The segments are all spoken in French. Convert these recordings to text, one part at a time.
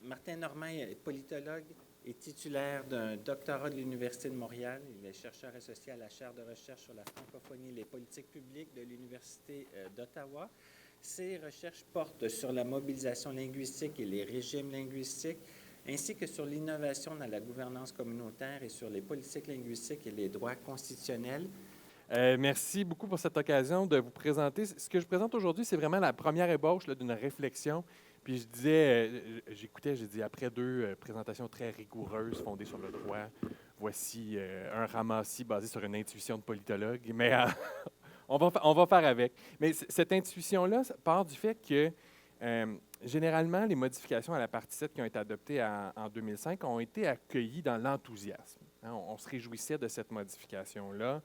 Martin Normand est politologue et titulaire d'un doctorat de l'Université de Montréal. Il est chercheur associé à la chaire de recherche sur la francophonie et les politiques publiques de l'Université d'Ottawa. Ses recherches portent sur la mobilisation linguistique et les régimes linguistiques, ainsi que sur l'innovation dans la gouvernance communautaire et sur les politiques linguistiques et les droits constitutionnels. Merci beaucoup pour cette occasion de vous présenter. Ce que je présente aujourd'hui, c'est vraiment la première ébauche d'une réflexion. Puis je disais, j'écoutais, j'ai dit, après deux présentations très rigoureuses fondées sur le droit, voici un ramassis basé sur une intuition de politologue. Mais on va faire avec. Mais cette intuition-là part du fait que, généralement, les modifications à la partie 7 qui ont été adoptées en 2005 ont été accueillies dans l'enthousiasme. Hein, on se réjouissait de cette modification-là.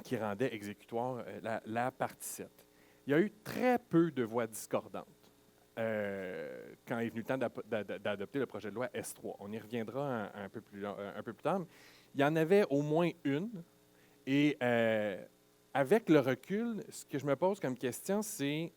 Qui rendait exécutoire la partie 7. Il y a eu très peu de voix discordantes quand est venu le temps d'adopter le projet de loi S3. On y reviendra un peu plus tard. Il y en avait au moins une. Et avec le recul, ce que je me pose comme question, c'est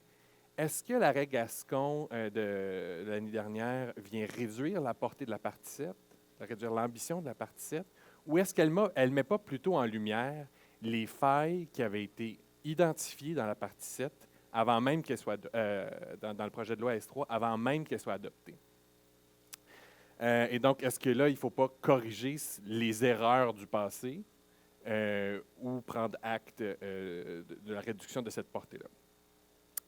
est-ce que l'arrêt Gascon de l'année dernière vient réduire la portée de la partie 7, réduire l'ambition de la partie 7, ou est-ce qu'elle ne met pas plutôt en lumière les failles qui avaient été identifiées dans la partie 7 avant même qu'elle soit dans le projet de loi S3, avant même qu'elle soit adoptée? Et donc, est-ce que là, il ne faut pas corriger les erreurs du passé ou prendre acte de la réduction de cette portée-là?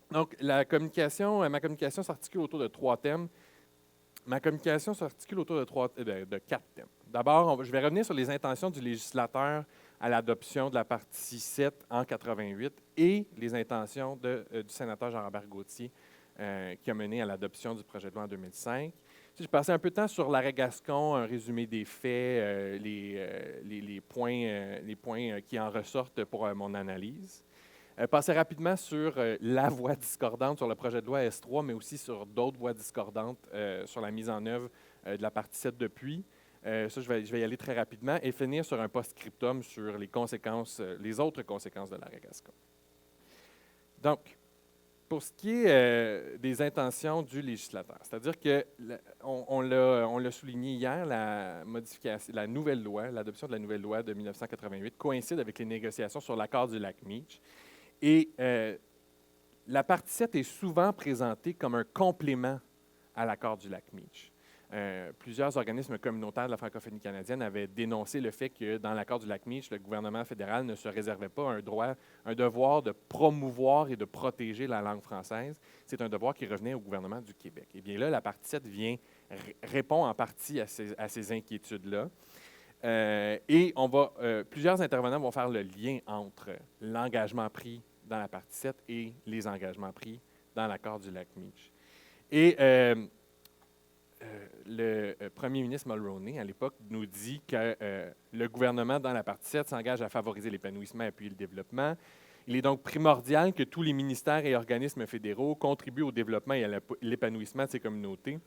Donc, ma communication s'articule autour de trois thèmes. Ma communication s'articule autour de quatre thèmes. D'abord, je vais revenir sur les intentions du législateur à l'adoption de la partie 7 en 1988 et les intentions du sénateur Jean-Robert Gauthier qui a mené à l'adoption du projet de loi en 2005. J'ai passé un peu de temps sur l'arrêt Gascon, un résumé des faits, les points qui en ressortent pour mon analyse. Passer rapidement sur la voie discordante sur le projet de loi S3, mais aussi sur d'autres voies discordantes sur la mise en œuvre de la partie 7 depuis. Ça, je vais y aller très rapidement et finir sur un post-scriptum sur les autres conséquences de l'arrêt Gascon. Donc, pour ce qui est des intentions du législateur, c'est-à-dire que on l'a souligné hier, l'adoption de la nouvelle loi de 1988 coïncide avec les négociations sur l'accord du lac Meach. Et la partie 7 est souvent présentée comme un complément à l'accord du lac Meach. Plusieurs organismes communautaires de la francophonie canadienne avaient dénoncé le fait que dans l'accord du lac Meach, le gouvernement fédéral ne se réservait pas un devoir de promouvoir et de protéger la langue française. C'est un devoir qui revenait au gouvernement du Québec. Et bien là, la partie 7 répond en partie à ces inquiétudes-là. Et plusieurs intervenants vont faire le lien entre l'engagement pris dans la partie 7 et les engagements pris dans l'accord du lac Meach. Et le premier ministre Mulroney, à l'époque, nous dit que le gouvernement, dans la partie 7, s'engage à favoriser l'épanouissement et appuyer le développement. Il est donc primordial que tous les ministères et organismes fédéraux contribuent au développement et à l'épanouissement de ces communautés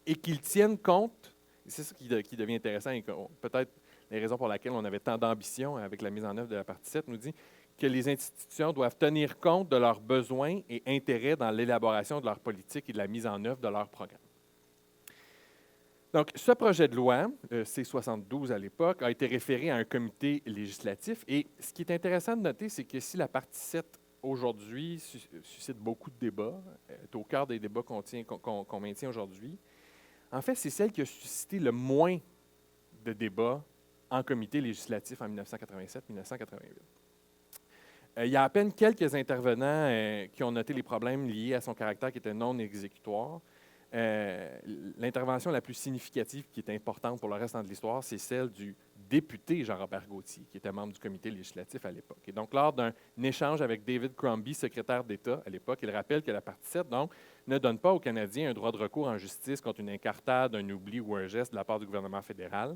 et qu'ils tiennent compte, et c'est ça qui devient intéressant et peut-être les raisons pour lesquelles on avait tant d'ambition avec la mise en œuvre de la partie 7, nous dit que les institutions doivent tenir compte de leurs besoins et intérêts dans l'élaboration de leur politique et de la mise en œuvre de leurs programmes. Donc, ce projet de loi, C-72 à l'époque, a été référé à un comité législatif. Et ce qui est intéressant de noter, c'est que si la partie 7 aujourd'hui suscite beaucoup de débats, est au cœur des débats qu'on maintient aujourd'hui, en fait, c'est celle qui a suscité le moins de débats en comité législatif en 1987-1988. Il y a à peine quelques intervenants qui ont noté les problèmes liés à son caractère qui était non exécutoire. L'intervention la plus significative qui est importante pour le restant de l'histoire, c'est celle du député Jean-Robert Gauthier, qui était membre du comité législatif à l'époque. Et donc, lors d'un échange avec David Crombie, secrétaire d'État à l'époque, il rappelle que la partie 7 donc, ne donne pas aux Canadiens un droit de recours en justice contre une incartade, un oubli ou un geste de la part du gouvernement fédéral.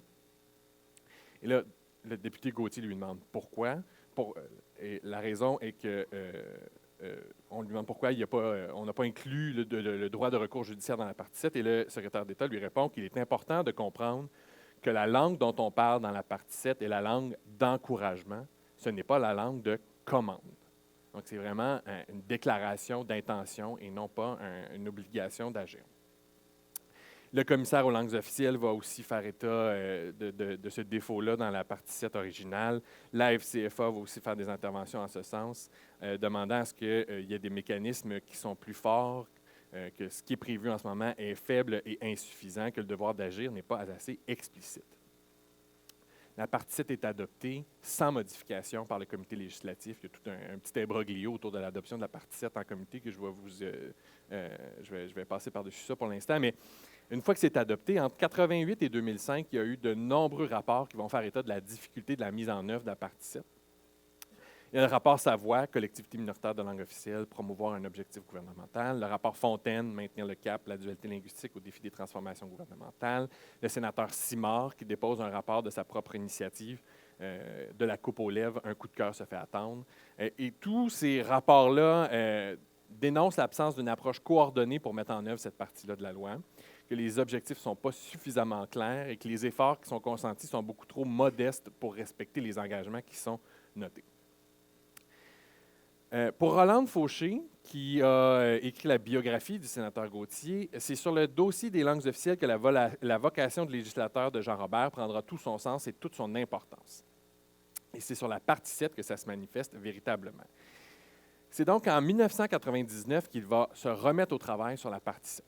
Et là, le député Gauthier lui demande pourquoi. Et la raison est que on lui demande pourquoi on n'a pas inclus le droit de recours judiciaire dans la partie 7 et le secrétaire d'État lui répond qu'il est important de comprendre que la langue dont on parle dans la partie 7 est la langue d'encouragement, ce n'est pas la langue de commande. Donc, c'est vraiment une déclaration d'intention et non pas une obligation d'agir. Le commissaire aux langues officielles va aussi faire état de ce défaut-là dans la partie 7 originale. La FCFA va aussi faire des interventions en ce sens, demandant à ce qu'il y ait des mécanismes qui sont plus forts, que ce qui est prévu en ce moment est faible et insuffisant, que le devoir d'agir n'est pas assez explicite. La partie 7 est adoptée sans modification par le comité législatif. Il y a tout un petit imbroglio autour de l'adoption de la partie 7 en comité que je vais passer par-dessus ça pour l'instant. Mais une fois que c'est adopté, entre 1988 et 2005, il y a eu de nombreux rapports qui vont faire état de la difficulté de la mise en œuvre de la partie 7. Il y a le rapport Savoie, collectivité minoritaire de langue officielle, promouvoir un objectif gouvernemental. Le rapport Fontaine, maintenir le cap, la dualité linguistique au défi des transformations gouvernementales. Le sénateur Simard, qui dépose un rapport de sa propre initiative, de la coupe aux lèvres, un coup de cœur se fait attendre. Et tous ces rapports-là dénoncent l'absence d'une approche coordonnée pour mettre en œuvre cette partie-là de la loi, que les objectifs ne sont pas suffisamment clairs et que les efforts qui sont consentis sont beaucoup trop modestes pour respecter les engagements qui sont notés. Pour Rolande Fauché, qui a écrit la biographie du sénateur Gauthier, c'est sur le dossier des langues officielles que la vocation de législateur de Jean Robert prendra tout son sens et toute son importance. Et c'est sur la partie 7 que ça se manifeste véritablement. C'est donc en 1999 qu'il va se remettre au travail sur la partie 7.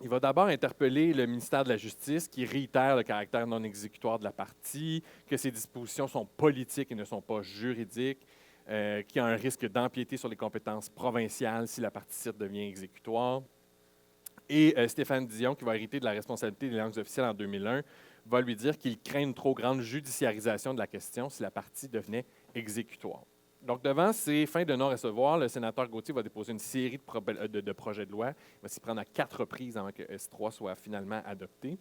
Il va d'abord interpeller le ministère de la Justice qui réitère le caractère non exécutoire de la partie, que ses dispositions sont politiques et ne sont pas juridiques, qu'il y a un risque d'empiéter sur les compétences provinciales si la partie 7 devient exécutoire. Et Stéphane Dion, qui va hériter de la responsabilité des langues officielles en 2001, va lui dire qu'il craint une trop grande judiciarisation de la question si la partie devenait exécutoire. Donc, devant ces fins de non-recevoir, le sénateur Gauthier va déposer une série de projets de loi. Il va s'y prendre à 4 reprises avant que S3 soit finalement adopté.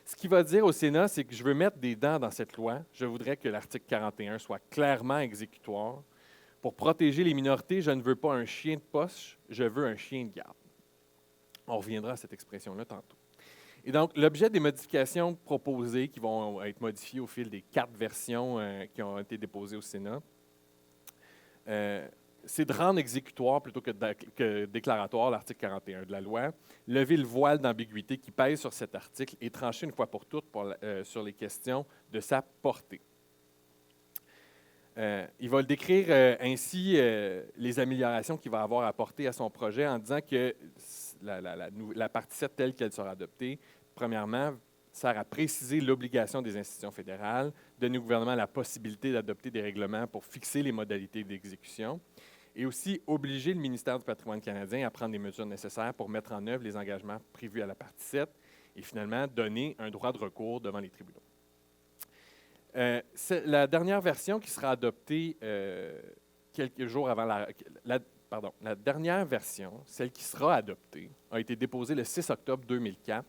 Ce qu'il va dire au Sénat, c'est que je veux mettre des dents dans cette loi. Je voudrais que l'article 41 soit clairement exécutoire. Pour protéger les minorités, je ne veux pas un chien de poche, je veux un chien de garde. On reviendra à cette expression-là tantôt. Et donc, l'objet des modifications proposées, qui vont être modifiées au fil des 4 versions qui ont été déposées au Sénat, c'est de rendre exécutoire plutôt que déclaratoire l'article 41 de la loi, lever le voile d'ambiguïté qui pèse sur cet article et trancher une fois pour toutes sur les questions de sa portée. Il va le décrire ainsi les améliorations qu'il va avoir apportées à son projet en disant que la partie 7 telle qu'elle sera adoptée, premièrement, sert à préciser l'obligation des institutions fédérales, donner au gouvernement la possibilité d'adopter des règlements pour fixer les modalités d'exécution et aussi obliger le ministère du Patrimoine canadien à prendre les mesures nécessaires pour mettre en œuvre les engagements prévus à la partie 7 et finalement donner un droit de recours devant les tribunaux. La dernière version qui sera adoptée quelques jours avant la dernière version, celle qui sera adoptée, a été déposée le 6 octobre 2004,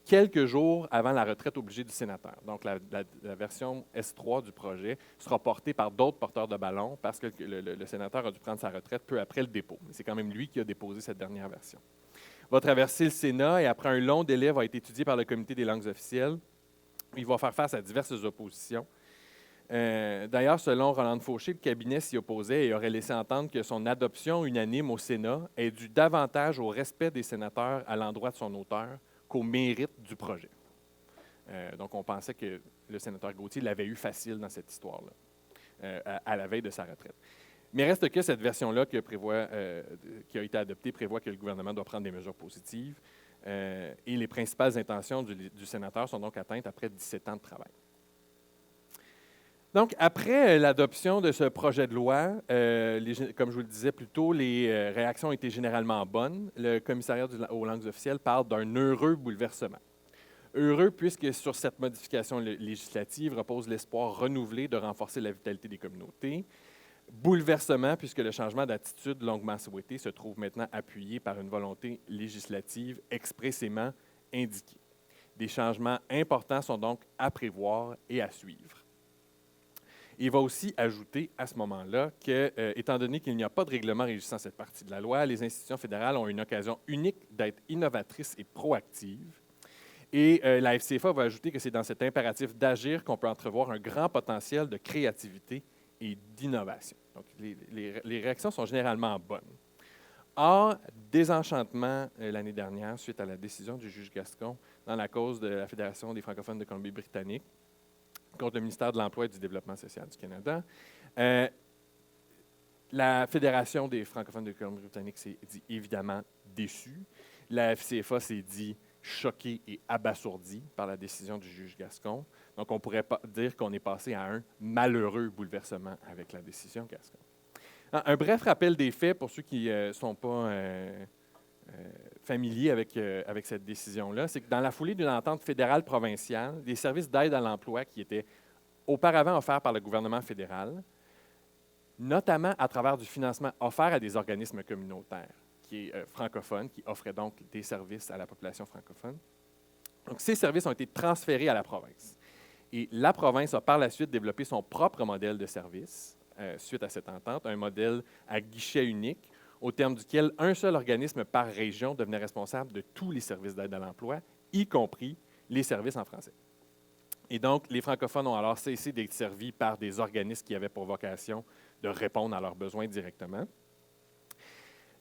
quelques jours avant la retraite obligée du sénateur. Donc, la version S3 du projet sera portée par d'autres porteurs de ballon parce que le sénateur a dû prendre sa retraite peu après le dépôt. Mais c'est quand même lui qui a déposé cette dernière version. Va traverser le Sénat et après un long délai, va être étudié par le Comité des langues officielles. Il va faire face à diverses oppositions. D'ailleurs, selon Rolande Fauché, le cabinet s'y opposait et aurait laissé entendre que son adoption unanime au Sénat est due davantage au respect des sénateurs à l'endroit de son auteur qu'au mérite du projet. Donc, on pensait que le sénateur Gauthier l'avait eu facile dans cette histoire-là, à la veille de sa retraite. Mais reste que cette version-là qui a été adoptée prévoit que le gouvernement doit prendre des mesures positives et les principales intentions du sénateur sont donc atteintes après 17 ans de travail. Donc, après l'adoption de ce projet de loi, comme je vous le disais plus tôt, les réactions ont été généralement bonnes. Le commissariat aux langues officielles parle d'un heureux bouleversement. Heureux puisque sur cette modification législative repose l'espoir renouvelé de renforcer la vitalité des communautés. Bouleversement puisque le changement d'attitude longuement souhaité se trouve maintenant appuyé par une volonté législative expressément indiquée. Des changements importants sont donc à prévoir et à suivre. Il va aussi ajouter à ce moment-là que, étant donné qu'il n'y a pas de règlement régissant cette partie de la loi, les institutions fédérales ont une occasion unique d'être innovatrices et proactives. Et la FCFA va ajouter que c'est dans cet impératif d'agir qu'on peut entrevoir un grand potentiel de créativité et d'innovation. Donc, les réactions sont généralement bonnes. Or, désenchantement l'année dernière suite à la décision du juge Gascon dans la cause de la Fédération des francophones de Colombie-Britannique contre le ministère de l'Emploi et du Développement social du Canada. La Fédération des francophones de Colombie-Britannique s'est dit évidemment déçue. La FCFA s'est dit choquée et abasourdie par la décision du juge Gascon. Donc, on pourrait dire qu'on est passé à un malheureux bouleversement avec la décision Gascon. Un bref rappel des faits pour ceux qui ne sont pas familiers avec cette décision-là, c'est que dans la foulée d'une entente fédérale provinciale, des services d'aide à l'emploi qui étaient auparavant offerts par le gouvernement fédéral, notamment à travers du financement offert à des organismes communautaires qui est francophones, qui offraient donc des services à la population francophone. Donc, ces services ont été transférés à la province. Et la province a par la suite développé son propre modèle de service suite à cette entente, un modèle à guichet unique, au terme duquel un seul organisme par région devenait responsable de tous les services d'aide à l'emploi, y compris les services en français. Et donc, les francophones ont alors cessé d'être servis par des organismes qui avaient pour vocation de répondre à leurs besoins directement.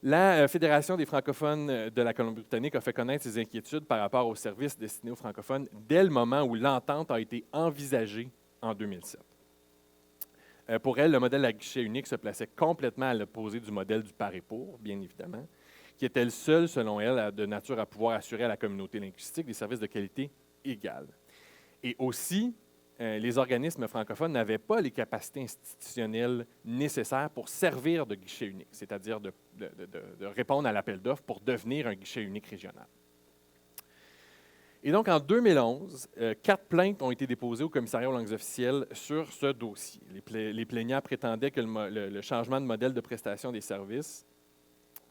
La Fédération des francophones de la Colombie-Britannique a fait connaître ses inquiétudes par rapport aux services destinés aux francophones dès le moment où l'entente a été envisagée en 2007. Pour elle, le modèle à guichet unique se plaçait complètement à l'opposé du modèle du par et pour, bien évidemment, qui était le seul, selon elle, de nature à pouvoir assurer à la communauté linguistique des services de qualité égale. Et aussi, les organismes francophones n'avaient pas les capacités institutionnelles nécessaires pour servir de guichet unique, c'est-à-dire de répondre à l'appel d'offres pour devenir un guichet unique régional. Et donc, en 2011, 4 plaintes ont été déposées au commissariat aux langues officielles sur ce dossier. Les plaignants prétendaient que le changement de modèle de prestation des services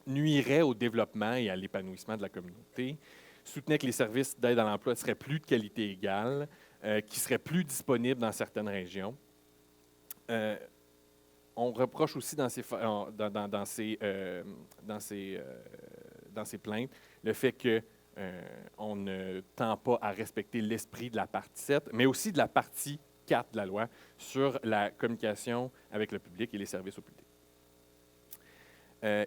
nuirait au développement et à l'épanouissement de la communauté, soutenaient que les services d'aide à l'emploi seraient plus de qualité égale, qui seraient plus disponibles dans certaines régions. On reproche aussi dans ces plaintes le fait que on ne tend pas à respecter l'esprit de la partie 7, mais aussi de la partie 4 de la loi sur la communication avec le public et les services au public.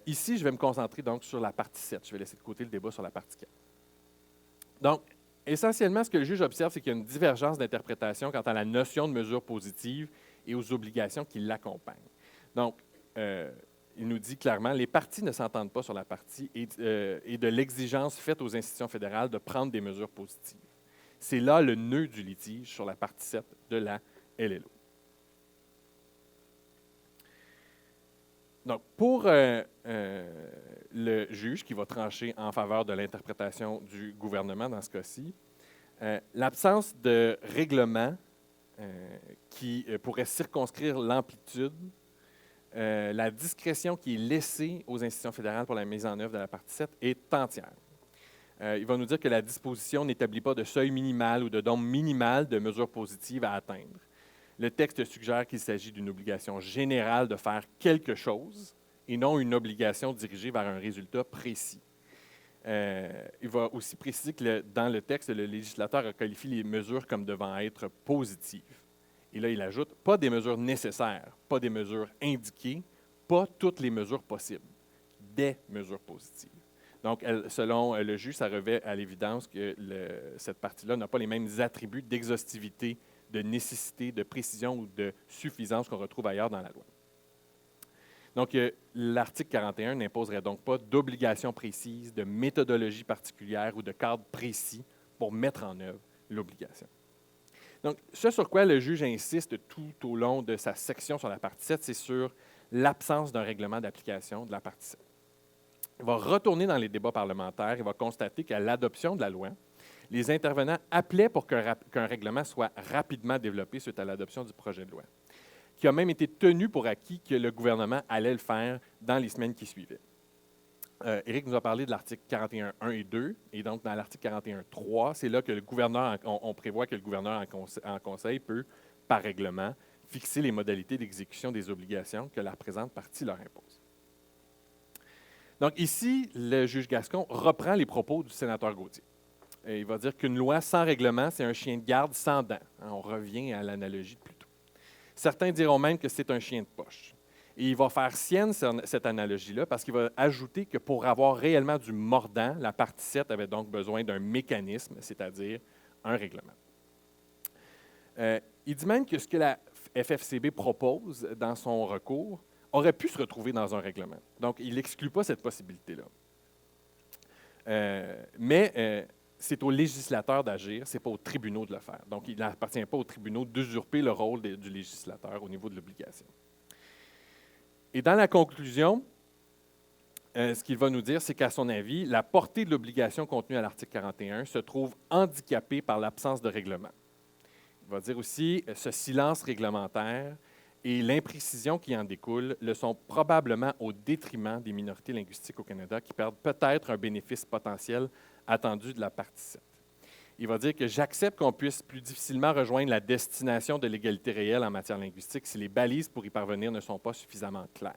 Ici, je vais me concentrer donc sur la partie 7. Je vais laisser de côté le débat sur la partie 4. Donc, essentiellement, ce que le juge observe, c'est qu'il y a une divergence d'interprétation quant à la notion de mesure positive et aux obligations qui l'accompagnent. Donc, il nous dit clairement, les parties ne s'entendent pas sur la partie et de l'exigence faite aux institutions fédérales de prendre des mesures positives. C'est là le nœud du litige sur la partie 7 de la LLO. Donc, pour le juge qui va trancher en faveur de l'interprétation du gouvernement dans ce cas-ci, l'absence de règlement qui pourrait circonscrire l'amplitude, la discrétion qui est laissée aux institutions fédérales pour la mise en œuvre de la partie 7 est entière. Il va nous dire que la disposition n'établit pas de seuil minimal ou de nombre minimal de mesures positives à atteindre. Le texte suggère qu'il s'agit d'une obligation générale de faire quelque chose et non une obligation dirigée vers un résultat précis. Il va aussi préciser que dans le texte, le législateur a qualifié les mesures comme devant être positives. Et là, il ajoute « pas des mesures nécessaires, pas des mesures indiquées, pas toutes les mesures possibles, des mesures positives ». Donc, selon le juge, ça revêt à l'évidence que cette partie-là n'a pas les mêmes attributs d'exhaustivité, de nécessité, de précision ou de suffisance qu'on retrouve ailleurs dans la loi. Donc, l'article 41 n'imposerait donc pas d'obligation précise, de méthodologie particulière ou de cadre précis pour mettre en œuvre l'obligation. Donc, ce sur quoi le juge insiste tout au long de sa section sur la partie 7, c'est sur l'absence d'un règlement d'application de la partie 7. Il va retourner dans les débats parlementaires et va constater qu'à l'adoption de la loi, les intervenants appelaient pour qu'un règlement soit rapidement développé suite à l'adoption du projet de loi, qui a même été tenu pour acquis que le gouvernement allait le faire dans les semaines qui suivaient. Éric nous a parlé de l'article 41.1 et 2, et donc dans l'article 41.3, c'est là que le gouverneur, on prévoit que le gouverneur en conseil peut, par règlement, fixer les modalités d'exécution des obligations que la présente partie leur impose. Donc ici, le juge Gascon reprend les propos du sénateur Gauthier. Et il va dire qu'une loi sans règlement, c'est un chien de garde sans dents. On revient à l'analogie de plus tôt. Certains diront même que c'est un chien de poche. Et il va faire sienne cette analogie-là parce qu'il va ajouter que pour avoir réellement du mordant, la partie 7 avait donc besoin d'un mécanisme, c'est-à-dire un règlement. Il dit même que ce que la FFCB propose dans son recours aurait pu se retrouver dans un règlement. Donc, il n'exclut pas cette possibilité-là. Mais c'est aux législateurs d'agir, ce n'est pas aux tribunaux de le faire. Donc, il n'appartient pas aux tribunaux d'usurper le rôle du législateur au niveau de l'obligation. Et dans la conclusion, ce qu'il va nous dire, c'est qu'à son avis, la portée de l'obligation contenue à l'article 41 se trouve handicapée par l'absence de règlement. Il va dire aussi ce silence réglementaire et l'imprécision qui en découle le sont probablement au détriment des minorités linguistiques au Canada qui perdent peut-être un bénéfice potentiel attendu de la partie 7. Il va dire que j'accepte qu'on puisse plus difficilement rejoindre la destination de l'égalité réelle en matière linguistique si les balises pour y parvenir ne sont pas suffisamment claires.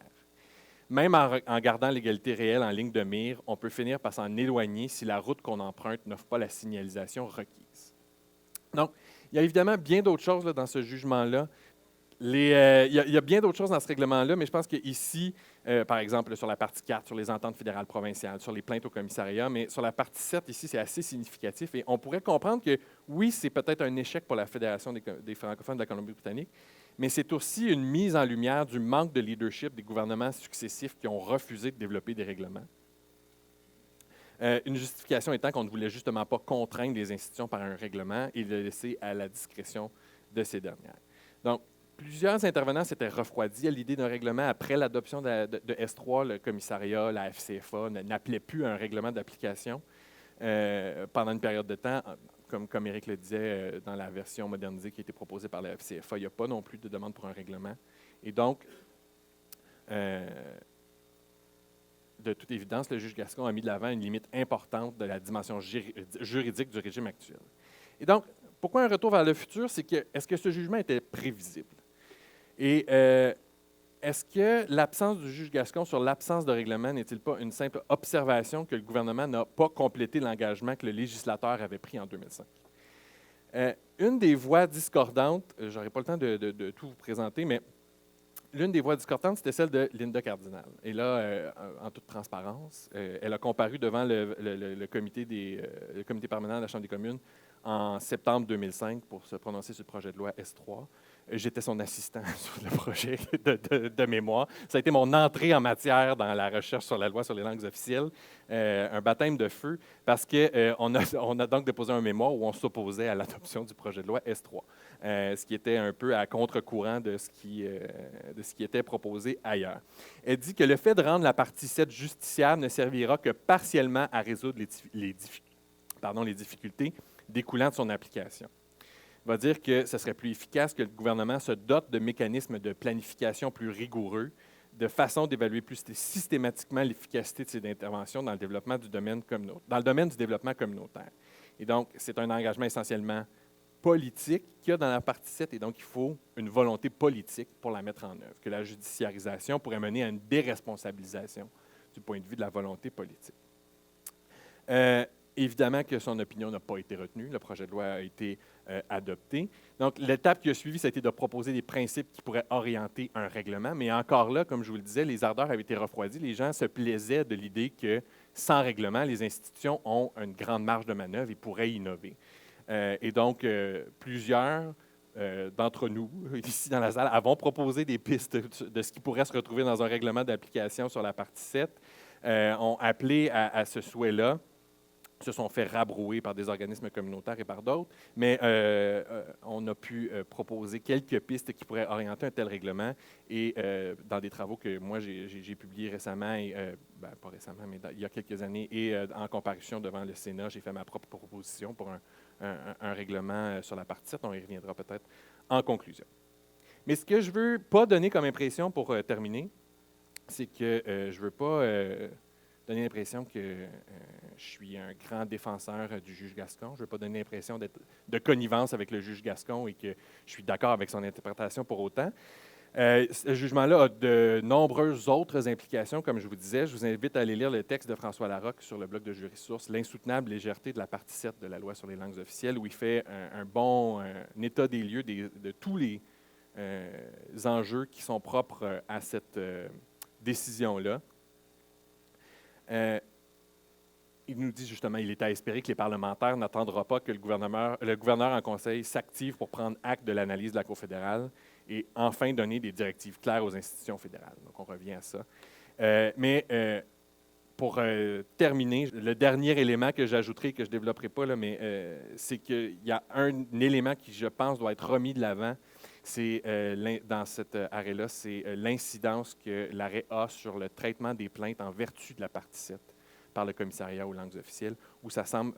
Même en gardant l'égalité réelle en ligne de mire, on peut finir par s'en éloigner si la route qu'on emprunte n'offre pas la signalisation requise. Donc, il y a évidemment bien d'autres choses là, dans ce jugement-là. Il y a bien d'autres choses dans ce règlement-là, mais je pense qu'ici, par exemple, sur la partie 4, sur les ententes fédérales provinciales, sur les plaintes au commissariat, mais sur la partie 7, ici, c'est assez significatif. Et on pourrait comprendre que, oui, c'est peut-être un échec pour la Fédération des francophones de la Colombie-Britannique, mais c'est aussi une mise en lumière du manque de leadership des gouvernements successifs qui ont refusé de développer des règlements. Une justification étant qu'on ne voulait justement pas contraindre les institutions par un règlement et le laisser à la discrétion de ces dernières. Donc, plusieurs intervenants s'étaient refroidis à l'idée d'un règlement. Après l'adoption de S3, le commissariat, la FCFA n'appelait plus un règlement d'application pendant une période de temps. Comme Éric le disait, dans la version modernisée qui a été proposée par la FCFA, il n'y a pas non plus de demande pour un règlement. Et donc, de toute évidence, le juge Gascon a mis de l'avant une limite importante de la dimension juridique du régime actuel. Et donc, pourquoi un retour vers le futur? C'est que, est-ce que ce jugement était prévisible? Et est-ce que l'absence du juge Gascon sur l'absence de règlement n'est-il pas une simple observation que le gouvernement n'a pas complété l'engagement que le législateur avait pris en 2005? Une des voix discordantes, je n'aurai pas le temps de tout vous présenter, mais l'une des voix discordantes, c'était celle de Linda Cardinal. Et là, en toute transparence, elle a comparu devant le comité permanent de la Chambre des communes en septembre 2005 pour se prononcer sur le projet de loi S3. J'étais son assistant sur le projet de mémoire. Ça a été mon entrée en matière dans la recherche sur la loi sur les langues officielles, un baptême de feu, parce qu'on a donc déposé un mémoire où on s'opposait à l'adoption du projet de loi S3, ce qui était un peu à contre-courant de ce qui était proposé ailleurs. Elle dit que le fait de rendre la partie 7 justiciable ne servira que partiellement à résoudre les difficultés découlant de son application. Il va dire que ce serait plus efficace que le gouvernement se dote de mécanismes de planification plus rigoureux, de façon d'évaluer plus systématiquement l'efficacité de ces interventions dans le développement du domaine développement communautaire. Et donc, c'est un engagement essentiellement politique qu'il y a dans la partie 7, et donc il faut une volonté politique pour la mettre en œuvre, que la judiciarisation pourrait mener à une déresponsabilisation du point de vue de la volonté politique. Évidemment que son opinion n'a pas été retenue. Le projet de loi a été adopté. Donc, l'étape qui a suivi, ça a été de proposer des principes qui pourraient orienter un règlement. Mais encore là, comme je vous le disais, les ardeurs avaient été refroidies. Les gens se plaisaient de l'idée que, sans règlement, les institutions ont une grande marge de manœuvre et pourraient innover. Et donc, plusieurs d'entre nous, ici dans la salle, avons proposé des pistes de ce qui pourrait se retrouver dans un règlement d'application sur la partie 7, ont appelé à ce souhait-là, se sont fait rabrouer par des organismes communautaires et par d'autres, mais on a pu proposer quelques pistes qui pourraient orienter un tel règlement, et dans des travaux que moi j'ai publiés récemment, pas récemment, mais il y a quelques années, et en comparution devant le Sénat, j'ai fait ma propre proposition pour un règlement sur la partie 7. On y reviendra peut-être en conclusion. Mais ce que je ne veux pas donner comme impression pour terminer, c'est que je ne veux pas donner l'impression que je suis un grand défenseur du juge Gascon. Je ne veux pas donner l'impression d'être de connivence avec le juge Gascon et que je suis d'accord avec son interprétation pour autant. Ce jugement-là a de nombreuses autres implications, comme je vous disais. Je vous invite à aller lire le texte de François Larocque sur le blog de Jurisources, L'insoutenable légèreté de la partie 7 de la loi sur les langues officielles, où il fait un état des lieux de tous les enjeux qui sont propres à cette décision-là. Il nous dit justement, il est à espérer que les parlementaires n'attendront pas que le gouverneur en conseil s'active pour prendre acte de l'analyse de la Cour fédérale et enfin donner des directives claires aux institutions fédérales. Donc, on revient à ça. Pour terminer, le dernier élément que j'ajouterai, que je ne développerai pas, là, mais c'est qu'il y a un élément qui, je pense, doit être remis de l'avant. C'est dans cet arrêt-là, c'est l'incidence que l'arrêt a sur le traitement des plaintes en vertu de la partie 7 par le commissariat aux langues officielles, où ça semble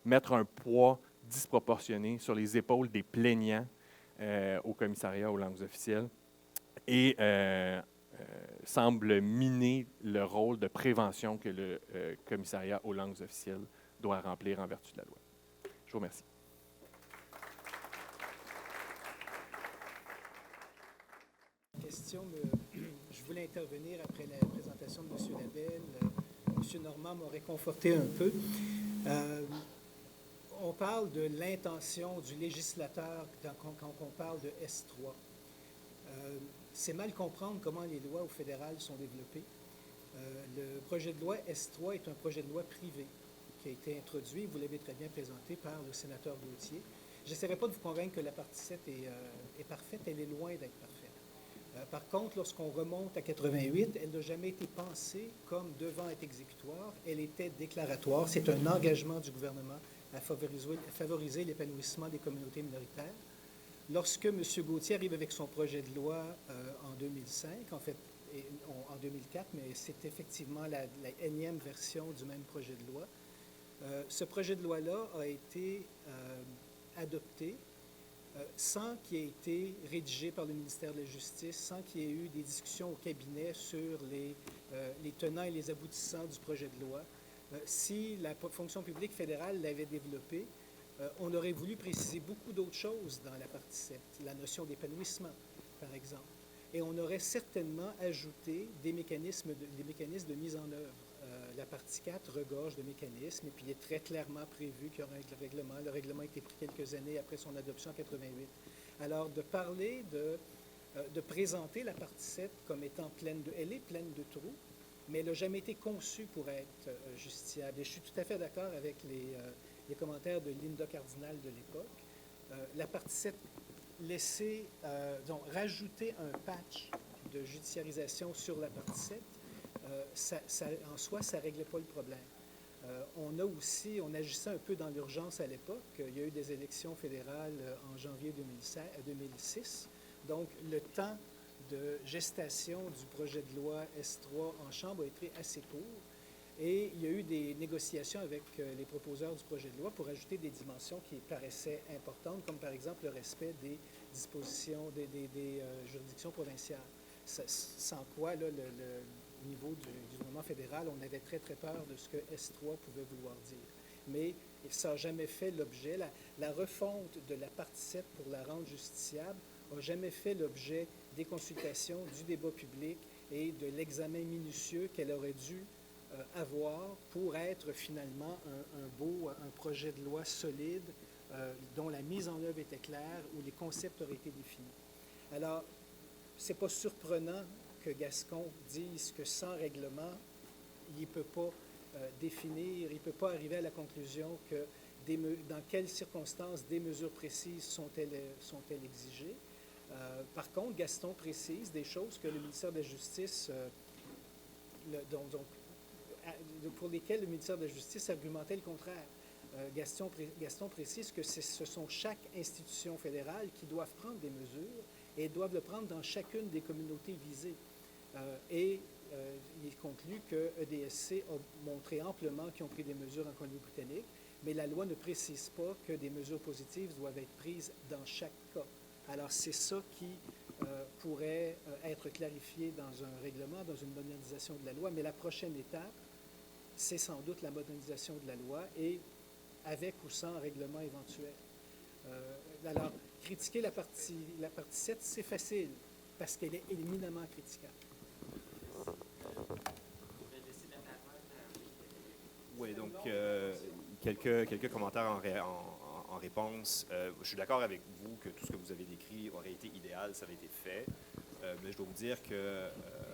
mettre un poids disproportionné sur les épaules des plaignants au commissariat aux langues officielles et semble miner le rôle de prévention que le commissariat aux langues officielles doit remplir en vertu de la loi. Je vous remercie. Je voulais intervenir après la présentation de M. Labelle. M. Normand m'a réconforté un peu. On parle de l'intention du législateur quand on parle de S3. C'est mal comprendre comment les lois au fédéral sont développées. Le projet de loi S3 est un projet de loi privé qui a été introduit, vous l'avez très bien présenté, par le sénateur Gauthier. Je n'essaierai pas de vous convaincre que la partie 7 est parfaite, elle est loin d'être parfaite. Par contre, lorsqu'on remonte à 88, elle n'a jamais été pensée comme devant être exécutoire, elle était déclaratoire. C'est un engagement du gouvernement à favoriser l'épanouissement des communautés minoritaires. Lorsque M. Gauthier arrive avec son projet de loi en 2005, en fait en 2004, mais c'est effectivement la énième version du même projet de loi, ce projet de loi-là a été adopté sans qu'il ait été rédigé par le ministère de la Justice, sans qu'il y ait eu des discussions au cabinet sur les tenants et les aboutissants du projet de loi. Si la fonction publique fédérale l'avait développé, on aurait voulu préciser beaucoup d'autres choses dans la partie 7, la notion d'épanouissement, par exemple. Et on aurait certainement ajouté des mécanismes de mise en œuvre. La partie 4 regorge de mécanismes, et puis il est très clairement prévu qu'il y aura un règlement. Le règlement a été pris quelques années après son adoption en 88. Alors, de parler de présenter la partie 7 comme étant elle est pleine de trous, mais elle n'a jamais été conçue pour être justiciable. Et je suis tout à fait d'accord avec les commentaires de Linda Cardinal de l'époque. La partie 7, rajouter un patch de judiciarisation sur la partie 7, en soi, ça ne réglait pas le problème. On agissait un peu dans l'urgence à l'époque. Il y a eu des élections fédérales en janvier 2006. Donc, le temps de gestation du projet de loi S3 en Chambre a été assez court. Et il y a eu des négociations avec les proposeurs du projet de loi pour ajouter des dimensions qui paraissaient importantes, comme par exemple le respect des dispositions des juridictions provinciales. Sans quoi, là, au niveau du gouvernement fédéral, on avait très, très peur de ce que S3 pouvait vouloir dire. Mais ça n'a jamais fait l'objet, la refonte de la partie 7 pour la rendre justiciable n'a jamais fait l'objet des consultations, du débat public et de l'examen minutieux qu'elle aurait dû avoir pour être finalement un projet de loi solide dont la mise en œuvre était claire, où les concepts auraient été définis. Alors, ce n'est pas surprenant que Gascon dise que sans règlement, il ne peut pas définir, il ne peut pas arriver à la conclusion que dans quelles circonstances des mesures précises sont-elles exigées. Par contre, Gaston précise des choses que le ministère de la Justice, pour lesquelles le ministère de la Justice argumentait le contraire. Gaston précise que ce sont chaque institution fédérale qui doivent prendre des mesures et doivent le prendre dans chacune des communautés visées. Il conclut que EDSC a montré amplement qu'ils ont pris des mesures en Colombie-Britannique, mais la loi ne précise pas que des mesures positives doivent être prises dans chaque cas. Alors, c'est ça qui pourrait être clarifié dans un règlement, dans une modernisation de la loi, mais la prochaine étape, c'est sans doute la modernisation de la loi et avec ou sans règlement éventuel. Alors, critiquer la partie 7, c'est facile parce qu'elle est éminemment critiquable. Oui, donc quelques commentaires en en réponse, je suis d'accord avec vous que tout ce que vous avez décrit aurait été idéal, ça avait été fait. Mais je dois vous dire que,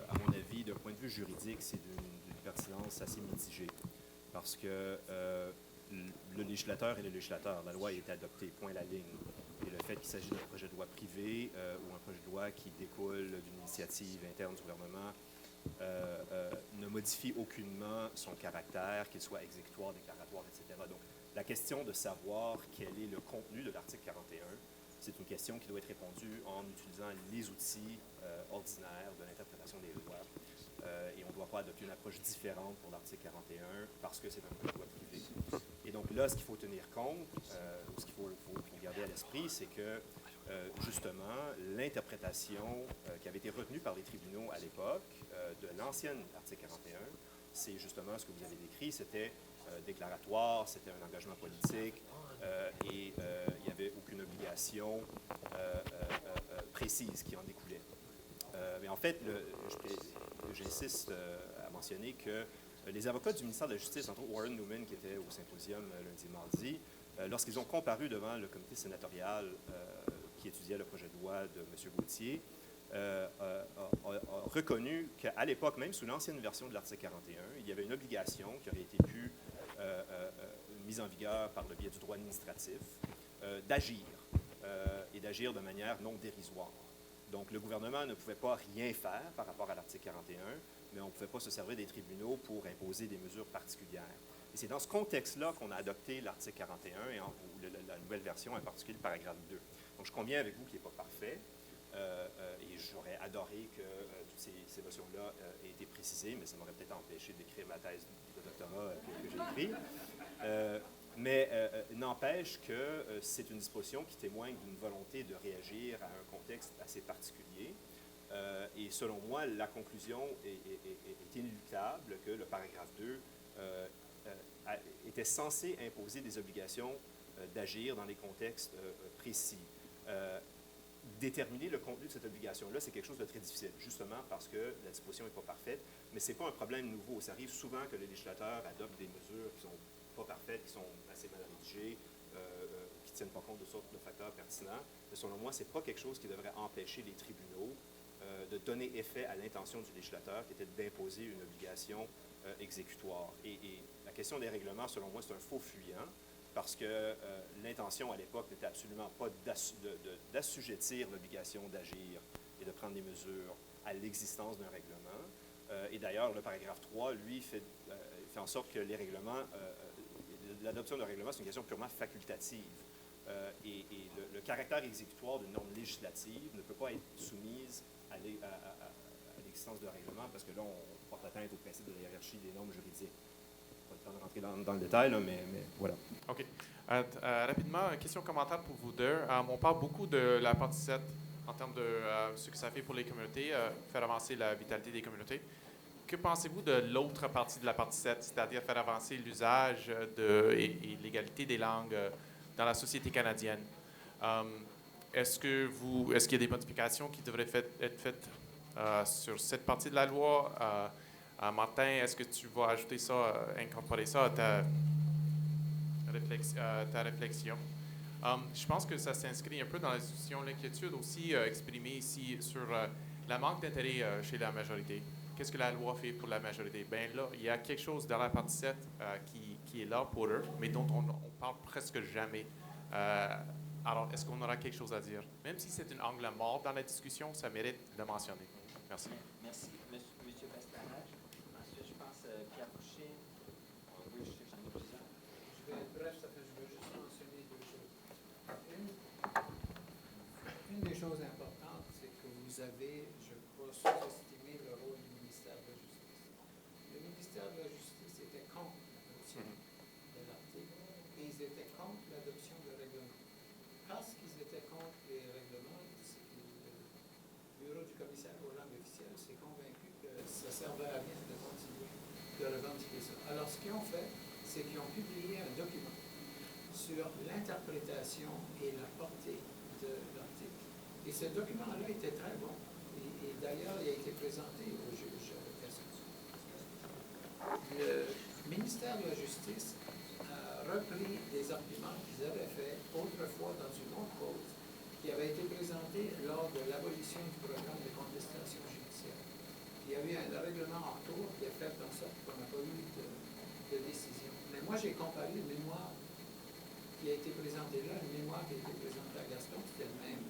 à mon avis, d'un point de vue juridique, c'est d'une pertinence assez mitigée. Parce que le législateur est le législateur. La loi a été adoptée, point la ligne. Et le fait qu'il s'agit d'un projet de loi privé ou un projet de loi qui découle d'une initiative interne du gouvernement ne modifie aucunement son caractère, qu'il soit exécutoire, déclaratoire, etc. Donc, la question de savoir quel est le contenu de l'article 41, c'est une question qui doit être répondue en utilisant les outils ordinaires de l'interprétation des lois. Et on ne doit pas adopter une approche différente pour l'article 41 parce que c'est un projet de loi privé. Et donc là, ce qu'il faut tenir compte, ce qu'il faut garder à l'esprit, c'est que justement, l'interprétation qui avait été retenue par les tribunaux à l'époque de l'ancienne article 41, c'est justement ce que vous avez décrit, c'était déclaratoire, c'était un engagement politique et il n'y avait aucune obligation précise qui en découlait. Mais en fait, j'insiste à mentionner que les avocats du ministère de la Justice, entre autres Warren Newman, qui était au symposium lundi et mardi, lorsqu'ils ont comparu devant le comité sénatorial qui étudiait le projet de loi de M. Gauthier, a reconnu qu'à l'époque, même sous l'ancienne version de l'article 41, il y avait une obligation qui aurait été mise en vigueur par le biais du droit administratif, d'agir, et d'agir de manière non dérisoire. Donc, le gouvernement ne pouvait pas rien faire par rapport à l'article 41, mais on ne pouvait pas se servir des tribunaux pour imposer des mesures particulières. Et c'est dans ce contexte-là qu'on a adopté l'article 41 et la nouvelle version, en particulier le paragraphe 2. Donc, je conviens avec vous qu'il n'est pas parfait, et j'aurais adoré que toutes ces notions-là aient été précisées, mais ça m'aurait peut-être empêché d'écrire ma thèse de doctorat que j'ai écrite. Mais n'empêche que c'est une disposition qui témoigne d'une volonté de réagir à un contexte assez particulier. Et selon moi, la conclusion est inéluctable que le paragraphe 2 était censé imposer des obligations d'agir dans des contextes précis. Déterminer le contenu de cette obligation-là, c'est quelque chose de très difficile, justement parce que la disposition n'est pas parfaite, mais ce n'est pas un problème nouveau. Ça arrive souvent que les législateurs adoptent des mesures qui ne sont pas parfaites, qui sont assez mal rédigées, qui ne tiennent pas compte de sortes de facteurs pertinents. Mais selon moi, ce n'est pas quelque chose qui devrait empêcher les tribunaux de donner effet à l'intention du législateur, qui était d'imposer une obligation exécutoire. Et la question des règlements, selon moi, c'est un faux fuyant, parce que l'intention à l'époque n'était absolument pas d'assujettir l'obligation d'agir et de prendre des mesures à l'existence d'un règlement. Et d'ailleurs, le paragraphe 3, lui, fait en sorte que les règlements, l'adoption d'un règlement, c'est une question purement facultative. Et le caractère exécutoire d'une norme législative ne peut pas être soumise à l'existence d'un règlement, parce que là, on porte atteinte au principe de la hiérarchie des normes juridiques. Pas le temps de rentrer dans le détail, là, mais voilà. OK. Rapidement, question-commentaire pour vous deux. On parle beaucoup de la partie 7 en termes de ce que ça fait pour les communautés, faire avancer la vitalité des communautés. Que pensez-vous de l'autre partie de la partie 7, c'est-à-dire faire avancer l'usage et l'égalité des langues dans la société canadienne? Est-ce qu'il y a des modifications qui devraient être faites sur cette partie de la loi? Martin, est-ce que tu vas ajouter ça, incorporer ça à ta réflexion? Je pense que ça s'inscrit un peu dans la discussion, l'inquiétude aussi exprimée ici sur la manque d'intérêt chez la majorité. Qu'est-ce que la loi fait pour la majorité? Bien là, il y a quelque chose dans la partie 7 qui est là pour eux, mais dont on parle presque jamais. Alors, est-ce qu'on aura quelque chose à dire? Même si c'est un angle mort dans la discussion, ça mérite de mentionner. Merci. Merci. Monsieur Bastarache. Ensuite, je pense Pierre Couché. Oui, je sais que j'en ai plusieurs. Je vais être bref, je veux juste mentionner deux choses. Une des choses importantes, c'est que vous avez, je crois, sous-estimé le rôle du ministère de la Justice. Le ministère de la Justice était contre l'adoption de l'article et ils étaient contre l'adoption de règlements. Parce qu'ils étaient contre les règlements, le bureau du commissaire aux langues officielles s'est convaincu que ça servait à rien de continuer de revendiquer ça. Alors, ce qu'ils ont fait, c'est qu'ils ont publié un document sur l'interprétation et la portée de l'article. Et ce document-là était très bon. Et d'ailleurs, il a été présenté au juge Cassens. Le ministère de la Justice a repris des arguments qu'ils avaient faits autrefois dans une autre cause qui avait été présentée lors de l'abolition du programme de contestation judiciaire. Il y a eu un règlement en cours qui a fait en sorte qu'on n'a pas eu de décision. Mais moi, j'ai comparé le mémoire qui a été présenté là, le mémoire qui a été présenté à Gaston, c'était le même.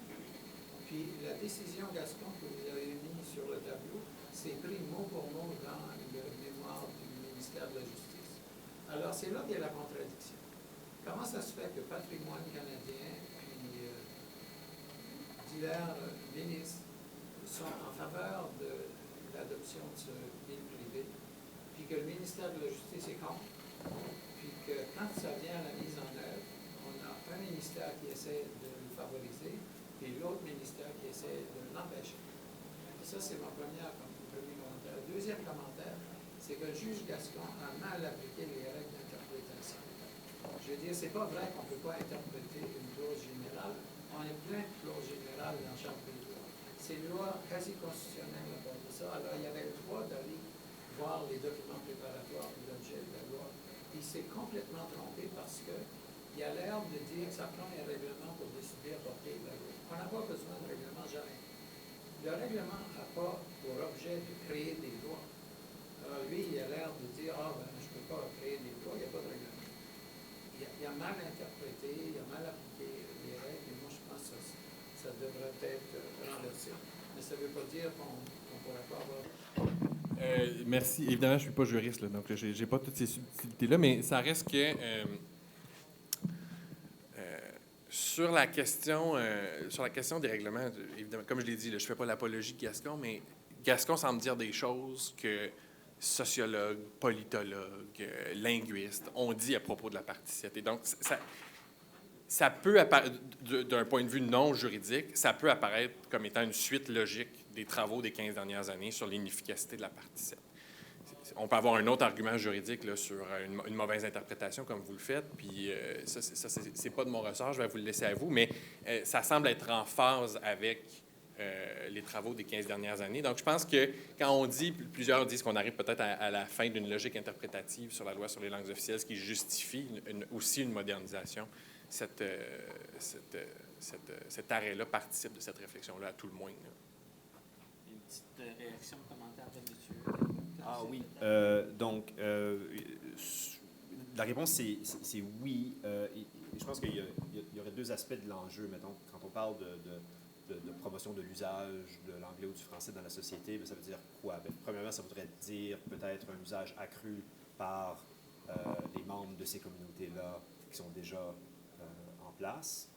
Puis la décision Gaston que vous avez mise sur le tableau, c'est pris mot pour mot dans le mémoire du ministère de la Justice. Alors, c'est là qu'il y a la contradiction. Comment ça se fait que Patrimoine canadien puis divers ministres sont en faveur de l'adoption de ce bill privé, puis que le ministère de la Justice est contre, puis que quand ça vient à la mise en œuvre, on a un ministère qui essaie de le favoriser, puis l'autre ministère qui essaie de l'empêcher. Ça, c'est mon premier commentaire. Le deuxième commentaire, c'est que le juge Gascon a mal appliqué les règles d'interprétation. Je veux dire, c'est pas vrai qu'on ne peut pas interpréter une clause générale. On est plein de clauses générales dans chaque pays. C'est une loi quasi constitutionnelle à bord de ça. Alors, il y avait le droit d'aller voir les documents préparatoires de l'objet de la loi. Il s'est complètement trompé parce qu'il a l'air de dire que ça prend un règlement pour décider à porter la loi. On n'a pas besoin de règlement, jamais. Le règlement n'a pas pour objet de créer des lois. Alors, lui, il a l'air de dire, je ne peux pas créer des lois, il n'y a pas de règlement. Il a mal interprété, il a mal appliqué les règles, et moi, je pense que ça devrait être renversé. Mais ça ne veut pas dire qu'on ne pourrait pas avoir... Merci. Évidemment, je ne suis pas juriste, là, donc je n'ai pas toutes ces subtilités-là, mais ça reste que sur la question des règlements, évidemment, comme je l'ai dit, là, je ne fais pas l'apologie de Gascon, mais Gascon semble dire des choses que sociologues, politologues, linguistes ont dit à propos de la partie 7. Et donc, ça peut apparaître, d'un point de vue non juridique, ça peut apparaître comme étant une suite logique des travaux des 15 dernières années sur l'inefficacité de la partie 7. On peut avoir un autre argument juridique là, sur une mauvaise interprétation, comme vous le faites, puis ça, c'est pas de mon ressort, je vais vous le laisser à vous, mais ça semble être en phase avec les travaux des 15 dernières années. Donc, je pense que quand on dit, plusieurs disent qu'on arrive peut-être à la fin d'une logique interprétative sur la loi sur les langues officielles, ce qui justifie aussi une modernisation. Cet arrêt-là participe de cette réflexion-là, à tout le moins. Là. Une petite réaction, commentaire de monsieur. Ah oui. Donc, la réponse, c'est oui. Je pense qu'il y aurait deux aspects de l'enjeu. Mettons, quand on parle de promotion de l'usage de l'anglais ou du français dans la société, bien, ça veut dire quoi? Bien, premièrement, ça voudrait dire peut-être un usage accru par les membres de ces communautés-là qui sont déjà en place.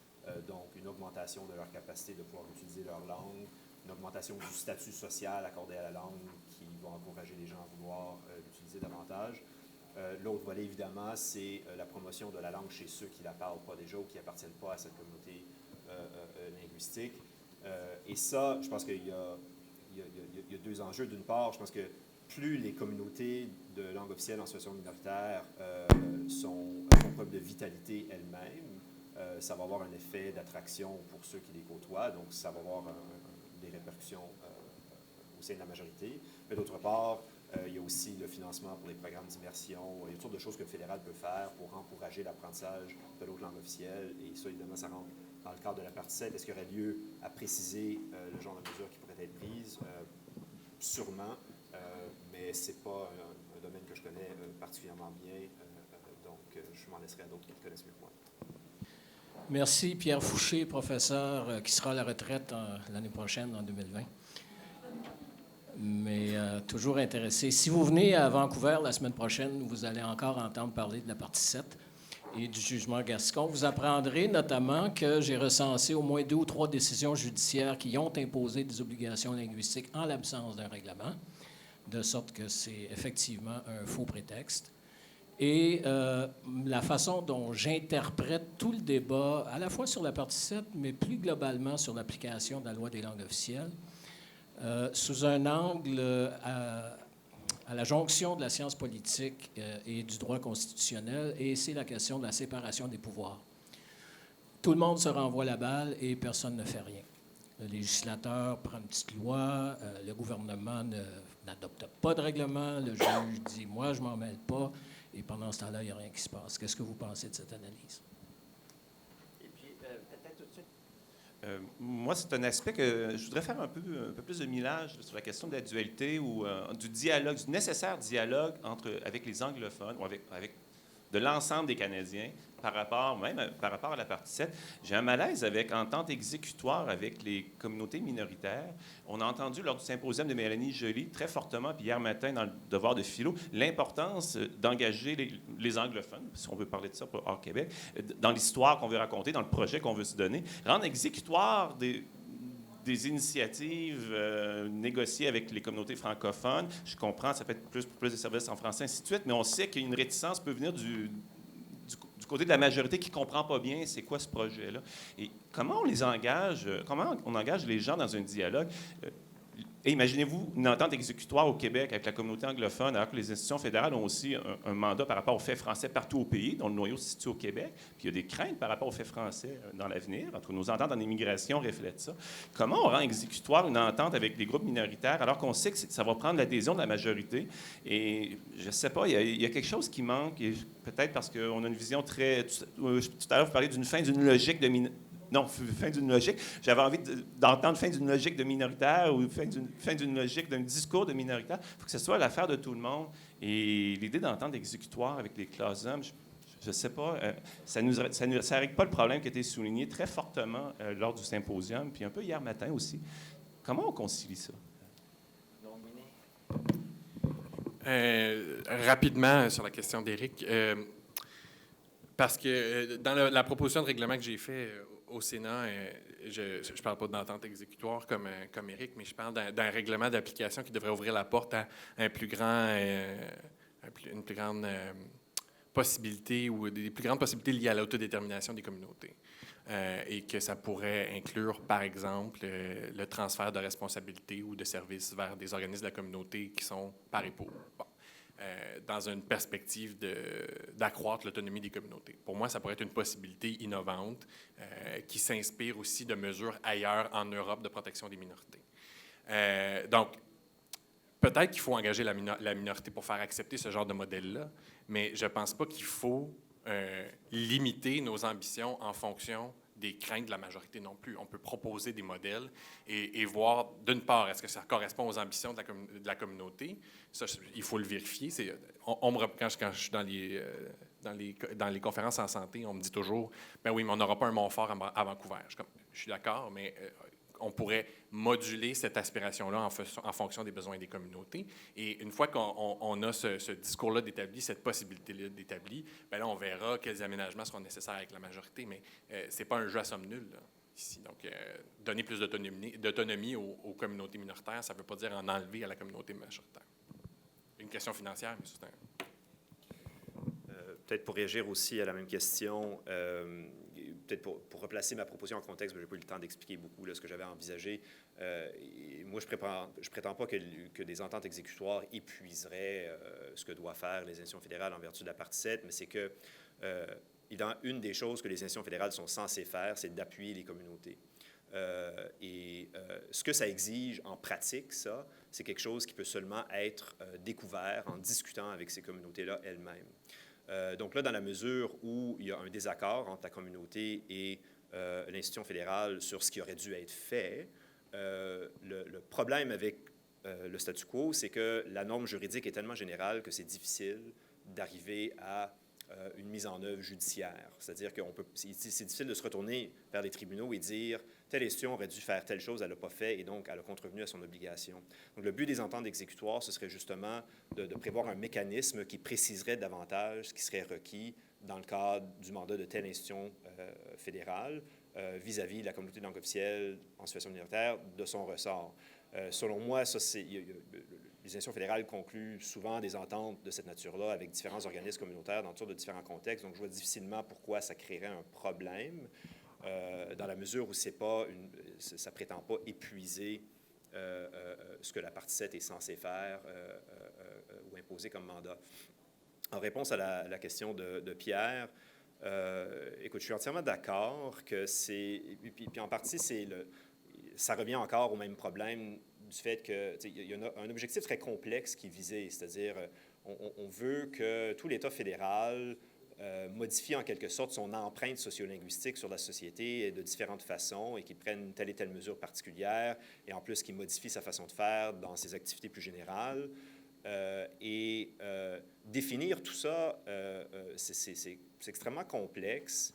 Donc, une augmentation de leur capacité de pouvoir utiliser leur langue, une augmentation du statut social accordé à la langue qui va encourager les gens à vouloir l'utiliser davantage. L'autre volet, évidemment, c'est la promotion de la langue chez ceux qui ne la parlent pas déjà ou qui n'appartiennent pas à cette communauté linguistique. Et ça, je pense qu'il y a deux enjeux. D'une part, je pense que plus les communautés de langue officielle en situation minoritaire font preuve de vitalité elles-mêmes, ça va avoir un effet d'attraction pour ceux qui les côtoient, donc ça va avoir des répercussions au sein de la majorité. Mais d'autre part, il y a aussi le financement pour les programmes d'immersion. Il y a toutes sortes de choses que le fédéral peut faire pour encourager l'apprentissage de l'autre langue officielle. Et ça, évidemment, ça rentre dans le cadre de la partie 7. Est-ce qu'il y aurait lieu à préciser le genre de mesures qui pourraient être prises? Sûrement, mais ce n'est pas un domaine que je connais particulièrement bien. Donc, je m'en laisserai à d'autres qui le connaissent mieux que moi. Merci, Pierre Fouché, professeur, qui sera à la retraite l'année prochaine, en 2020. Mais toujours intéressé. Si vous venez à Vancouver la semaine prochaine, vous allez encore entendre parler de la partie 7 et du jugement Gascon. Vous apprendrez notamment que j'ai recensé au moins 2 ou 3 décisions judiciaires qui ont imposé des obligations linguistiques en l'absence d'un règlement, de sorte que c'est effectivement un faux prétexte. Et la façon dont j'interprète tout le débat, à la fois sur la partie 7, mais plus globalement sur l'application de la loi des langues officielles, sous un angle à la jonction de la science politique et du droit constitutionnel, et c'est la question de la séparation des pouvoirs. Tout le monde se renvoie la balle et personne ne fait rien. Le législateur prend une petite loi, le gouvernement n'adopte pas de règlement, le juge dit « moi, je m'en mêle pas », Et pendant ce temps-là, il n'y a rien qui se passe. Qu'est-ce que vous pensez de cette analyse? Et puis, peut-être tout de suite. Moi, c'est un aspect que je voudrais faire un peu plus de millage sur la question de la dualité ou du dialogue, du nécessaire dialogue avec les anglophones ou avec de l'ensemble des Canadiens par rapport à la partie 7. J'ai un malaise avec entente exécutoire avec les communautés minoritaires. On a entendu lors du symposium de Mélanie Joly très fortement, puis hier matin dans le devoir de philo, l'importance d'engager les anglophones, si on veut parler de ça pour hors Québec, dans l'histoire qu'on veut raconter, dans le projet qu'on veut se donner, rendre exécutoire des initiatives négociées avec les communautés francophones. Je comprends, ça peut être plus pour plus de services en français, ainsi de suite, mais on sait qu'une réticence peut venir du côté de la majorité qui ne comprend pas bien c'est quoi ce projet-là. Et comment on les engage, comment on engage les gens dans un dialogue? Et imaginez-vous une entente exécutoire au Québec avec la communauté anglophone, alors que les institutions fédérales ont aussi un mandat par rapport aux faits français partout au pays, dont le noyau se situe au Québec. Puis il y a des craintes par rapport aux faits français dans l'avenir. Entre nos ententes en immigration reflètent ça. Comment on rend exécutoire une entente avec des groupes minoritaires alors qu'on sait que ça va prendre l'adhésion de la majorité? Et je ne sais pas, il y a quelque chose qui manque, et peut-être parce qu'on a une vision très... Tout à l'heure, vous parliez d'une fin d'une logique de Non, fin d'une logique. J'avais envie d'entendre fin d'une logique de minoritaire ou fin d'une logique d'un discours de minoritaire. Il faut que ce soit l'affaire de tout le monde. Et l'idée d'entente exécutoire avec les classes hommes, je ne sais pas, ça ne règle pas le problème qui a été souligné très fortement lors du symposium, puis un peu hier matin aussi. Comment on concilie ça? Rapidement, sur la question d'Éric, parce que dans la proposition de règlement que j'ai faite au Sénat, je ne parle pas d'entente exécutoire comme Éric, mais je parle d'un règlement d'application qui devrait ouvrir la porte à une plus grande possibilité ou des plus grandes possibilités liées à l'autodétermination des communautés. Et que ça pourrait inclure, par exemple, le transfert de responsabilités ou de services vers des organismes de la communauté qui sont par épaule. Bon. Dans une perspective d'accroître l'autonomie des communautés. Pour moi, ça pourrait être une possibilité innovante qui s'inspire aussi de mesures ailleurs en Europe de protection des minorités. Donc, peut-être qu'il faut engager la minorité pour faire accepter ce genre de modèle-là, mais je ne pense pas qu'il faut limiter nos ambitions en fonction des craintes de la majorité non plus. On peut proposer des modèles et voir, d'une part, est-ce que ça correspond aux ambitions de la communauté? Ça, il faut le vérifier. Quand je suis dans les conférences en santé, on me dit toujours, ben oui, mais on n'aura pas un Montfort à Vancouver. Je suis d'accord, mais on pourrait moduler cette aspiration-là en fonction des besoins des communautés. Et une fois qu'on a ce discours-là d'établi, cette possibilité-là d'établi, bien là, on verra quels aménagements seront nécessaires avec la majorité, mais ce n'est pas un jeu à somme nulle, là, ici. Donc, donner plus d'autonomie aux communautés minoritaires, ça ne veut pas dire en enlever à la communauté majoritaire. Une question financière, mais c'est peut-être pour réagir aussi à la même question, peut-être pour replacer ma proposition en contexte, je n'ai pas eu le temps d'expliquer beaucoup là, ce que j'avais envisagé. Moi, je ne prétends pas que des ententes exécutoires épuiseraient ce que doivent faire les institutions fédérales en vertu de la partie 7, mais c'est que une des choses que les institutions fédérales sont censées faire, c'est d'appuyer les communautés. Ce que ça exige en pratique, ça, c'est quelque chose qui peut seulement être découvert en discutant avec ces communautés-là elles-mêmes. Donc là, dans la mesure où il y a un désaccord entre la communauté et l'institution fédérale sur ce qui aurait dû être fait, le problème avec le statu quo, c'est que la norme juridique est tellement générale que c'est difficile d'arriver à une mise en œuvre judiciaire. C'est-à-dire que c'est difficile de se retourner vers les tribunaux et dire telle institution aurait dû faire telle chose, elle ne l'a pas fait, et donc elle a contrevenu à son obligation. Donc le but des ententes exécutoires, ce serait justement de prévoir un mécanisme qui préciserait davantage ce qui serait requis dans le cadre du mandat de telle institution fédérale vis-à-vis de la communauté de langue officielle en situation minoritaire de son ressort. Selon moi, ça, les institutions fédérales concluent souvent des ententes de cette nature-là avec différents organismes communautaires dans toutes sortes de différents contextes. Donc, je vois difficilement pourquoi ça créerait un problème dans la mesure où ça ne prétend pas épuiser ce que la partie 7 est censée faire ou imposer comme mandat. En réponse à la question de Pierre, écoute, je suis entièrement d'accord que c'est... Puis en partie, ça revient encore au même problème du fait qu'il y a un objectif très complexe qui est visé, c'est-à-dire on veut que tout l'État fédéral modifie en quelque sorte son empreinte sociolinguistique sur la société de différentes façons et qu'il prenne telle et telle mesure particulière et en plus qu'il modifie sa façon de faire dans ses activités plus générales. Définir tout ça, c'est extrêmement complexe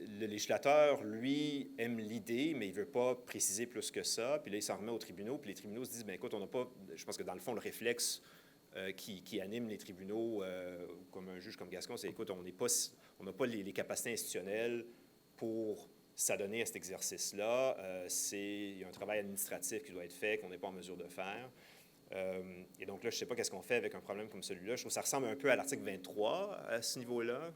le législateur, lui, aime l'idée, mais il ne veut pas préciser plus que ça. Puis là, il s'en remet aux tribunaux. Puis les tribunaux se disent, bien, écoute, on n'a pas... Je pense que dans le fond, le réflexe qui anime les tribunaux, comme un juge comme Gascon, c'est, écoute, on n'a pas les capacités institutionnelles pour s'adonner à cet exercice-là. Il y a un travail administratif qui doit être fait, qu'on n'est pas en mesure de faire. Et donc là, je ne sais pas qu'est-ce qu'on fait avec un problème comme celui-là. Je trouve que ça ressemble un peu à l'article 23 à ce niveau-là.